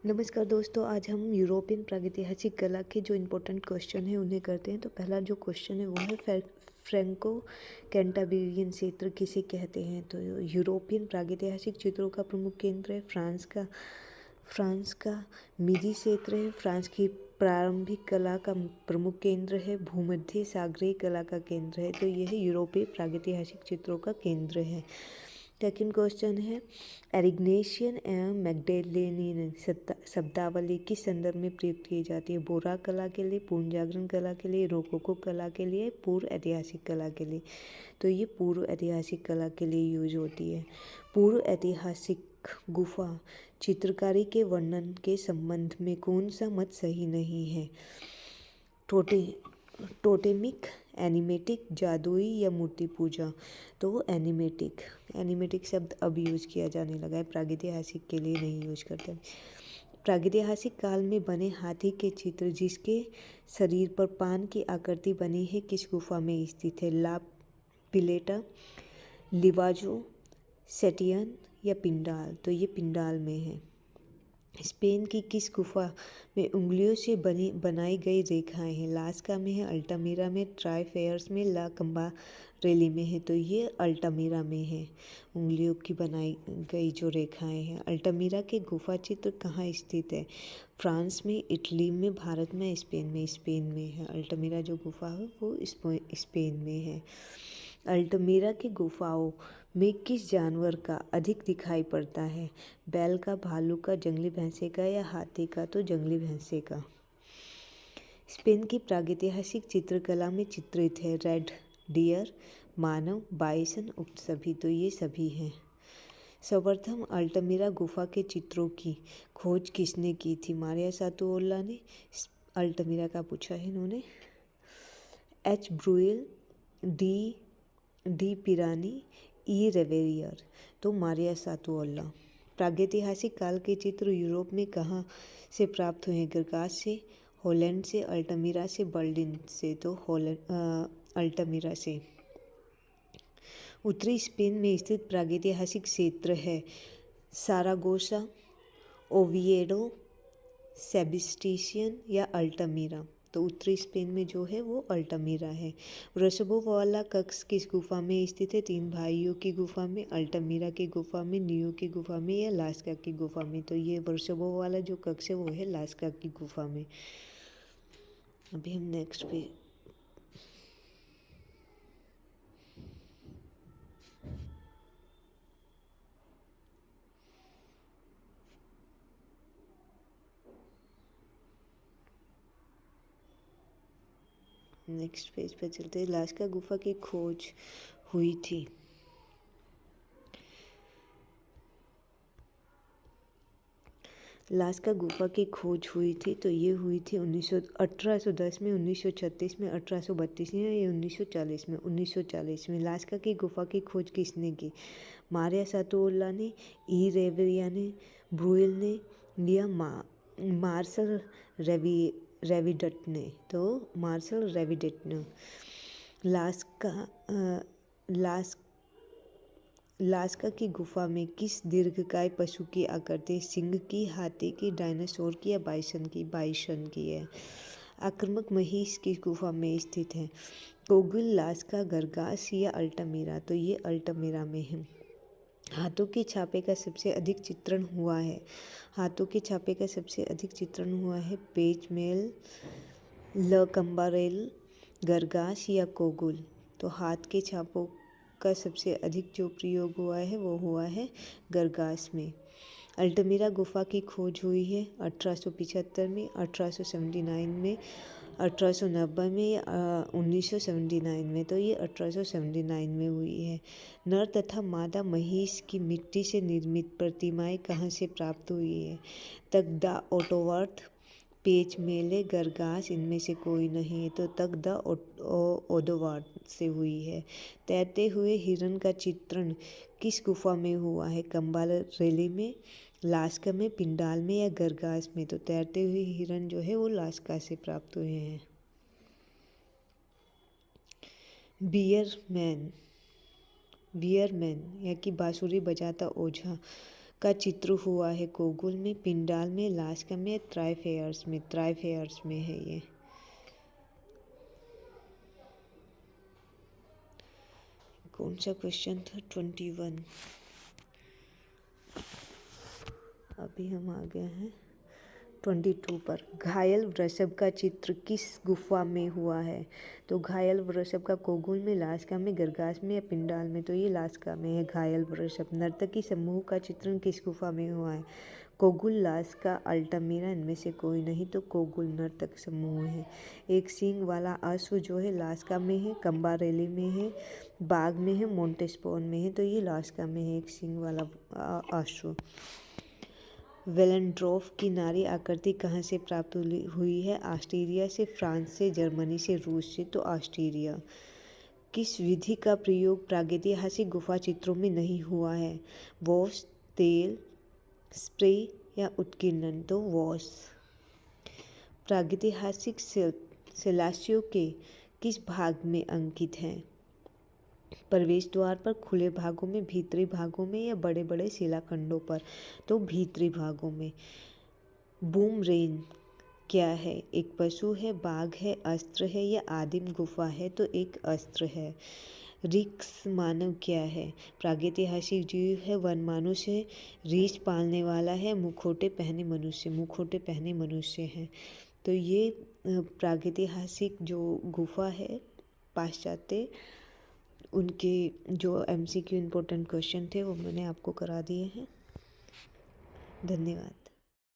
नमस्कार दोस्तों, आज हम यूरोपियन प्रागैतिहासिक कला के जो इम्पोर्टेंट क्वेश्चन हैं उन्हें करते हैं। तो पहला जो क्वेश्चन है वो है फ्रैंको कैंटाब्रियन क्षेत्र किसे कहते हैं। तो यूरोपियन प्रागैतिहासिक चित्रों का प्रमुख केंद्र है फ्रांस का मिडी क्षेत्र है। फ्रांस की प्रारंभिक कला का प्रमुख केंद्र है। भूमध्य सागरीय कला का केंद्र है। तो यह यूरोपीय प्रागैतिहासिक चित्रों का केंद्र है। सेकंड क्वेश्चन है, एरिग्नेशियन एवं मैग्डेलेनियन शब्दावली किस संदर्भ में प्रयुक्त की जाती है। बोरा कला के लिए, पूर्ण जागरण कला के लिए, रोकोको कला के लिए, पूर्व ऐतिहासिक कला के लिए। तो ये पूर्व ऐतिहासिक कला के लिए यूज होती है। पूर्व ऐतिहासिक गुफा चित्रकारी के वर्णन के संबंध में कौन सा मत सही नहीं है। टोटेमिक, एनिमेटिक, जादुई या मूर्ति पूजा। तो एनिमेटिक शब्द अब यूज किया जाने लगा है, प्रागैतिहासिक के लिए नहीं यूज करते। प्रागैतिहासिक काल में बने हाथी के चित्र जिसके शरीर पर पान की आकृति बनी है किस गुफा में स्थित है। ला पिलेटा, लिवाजो, सेटियन या पिंडाल। तो ये पिंडाल में है। स्पेन की किस गुफा में उंगलियों से बनाई गई रेखाएं हैं। लास्का में है, अल्टामीरा में, ट्राइफेयर्स में, ला कंबारेली में है। तो ये अल्टामीरा में है, उंगलियों की बनाई गई जो रेखाएं हैं। अल्टामीरा के गुफा चित्र कहाँ स्थित है। फ्रांस में, इटली में, भारत में, स्पेन में है। अल्टामीरा जो गुफा है वो स्पेन में है। अल्टमीरा की गुफाओं में किस जानवर का अधिक दिखाई पड़ता है। बैल का, भालू का, जंगली भैंसे का या हाथी का। तो जंगली भैंसे का। स्पेन की प्रागैतिहासिक चित्रकला में चित्रित है रेड डियर, मानव, बाइसन, उक्त सभी। तो ये सभी हैं। सर्वप्रथम अल्टमीरा गुफा के चित्रों की खोज किसने की थी। मारिया सातुओला ने अल्टमीरा का पूछा है इन्होंने। एच ब्रुएल, डी पिरानी, ई रेवेरियर। तो मारिया सातुओला। प्रागैतिहासिक काल के चित्र यूरोप में कहाँ से प्राप्त हुए हैं। ग्रगास से, हॉलैंड से, अल्टमीरा से, बर्लिन से। तो अल्टमीरा से। उत्तरी स्पेन में स्थित प्रागैतिहासिक क्षेत्र है सारागोसा, ओविएडो, सेबिस्टिशियन या अल्टमीरा। तो उत्तरी स्पेन में जो है वो अल्टमीरा है। वृषभों वाला कक्ष किस गुफा में स्थित है। तीन भाइयों की गुफा में, अल्टमीरा की गुफा में, नियो की गुफा में या लास्का की गुफा में। तो ये वृषभों वाला जो कक्ष है वो है लास्का की गुफा में। अभी हम नेक्स्ट पे नेक्स्ट पेज पर चलते हैं। लास्का गुफा की खोज हुई थी। लास्का गुफा की खोज हुई थी तो ये हुई थी 1810 में, 1936 में, 1832 में या 1940 में। 1940 में। लास्का की गुफा की खोज किसने की। मारिया सातुओला ने, ई रेवेरिया ने, ब्रुएल ने या मार्शल रेविडट ने। तो मार्शल रेविडट ने। लास्का की गुफा में किस दीर्घकाय पशु की आकृति। सिंह की, हाथी की, डायनासोर की या बाइसन की। बाइसन की है। आक्रामक महिष किस गुफा में स्थित है। कोगुल, लास्का, गरगास या अल्टमीरा। तो ये अल्टमीरा में है। हाथों के छापे का सबसे अधिक चित्रण हुआ है। हाथों के छापे का सबसे अधिक चित्रण हुआ है पेचमेल, ल कंबारेल, गरगास या कोगुल। तो हाथ के छापों का सबसे अधिक जो प्रयोग हुआ है वो हुआ है गरगास में। अल्टमीरा गुफा की खोज हुई है 1875 में, 1879 में, 1890 में या 1979 में। तो ये 1879 में हुई है। नर तथा मादा महिष की मिट्टी से निर्मित प्रतिमाएं कहाँ से प्राप्त हुई है। तगदा, ओटोवर्थ, पेच मेले, गरगास, इनमें से कोई नहीं है। तो तगदा ओदोवार्ड से हुई है। तैरते हुए हिरन का चित्रण किस गुफा में हुआ है। कंबारेली में, लास्का में, पिंडाल में या गरगास में। तो तैरते हुए हिरन जो है वो लास्का से प्राप्त हुए हैं। बियरमैन या कि बांसुरी बजाता ओझा का चित्र हुआ है कोगुल में, पिंडाल में, लास्का में, ट्राइफेयर्स में? ट्राइफेयर्स में है ये। कौन सा क्वेश्चन था? 21। अभी हम आ गए हैं 22 पर। घायल वृषभ का चित्र किस गुफा में हुआ है? तो घायल वृषभ का कोगुल में, लास्का में, गरगास में या पिंडाल में? तो ये लास्का में है घायल वृषभ। नर्तकी समूह का चित्रण किस गुफा में हुआ है? कोगुल, लास्का, अल्टामिरा, इनमें से कोई नहीं। तो कोगुल नर्तक समूह है। एक सींग वाला अश्व जो है लास्का में है, कम्बारेली में है, बाग में है, मोंटेस्पोन में है। तो ये लास्का में है एक सींग वाला अश्व। वेलेंड्रोफ की नारी आकृति कहाँ से प्राप्त हुई है? ऑस्ट्रिया से, फ्रांस से, जर्मनी से, रूस से? तो ऑस्ट्रिया। किस विधि का प्रयोग प्रागैतिहासिक गुफा चित्रों में नहीं हुआ है? वॉश, तेल, स्प्रे या उत्कीर्णन? तो वॉश। प्रागैतिहासिक शिलान्यासों के किस भाग में अंकित हैं? प्रवेश द्वार पर, खुले भागों में, भीतरी भागों में या बड़े बड़े शिलाखंडों पर? तो भीतरी भागों में। बूम रेन क्या है? एक पशु है, बाघ है, अस्त्र है या आदिम गुफा है? तो एक अस्त्र है। रिक्स मानव क्या है? प्रागैतिहासिक जीव है, वनमानुष है, रीछ पालने वाला है, मुखौटे पहने मनुष्य? मुखौटे पहने मनुष्य है। तो ये प्रागैतिहासिक जो गुफा है पाश्चात्य, उनके जो MCQ इम्पोर्टेंट क्वेश्चन थे वो मैंने आपको करा दिए हैं। धन्यवाद।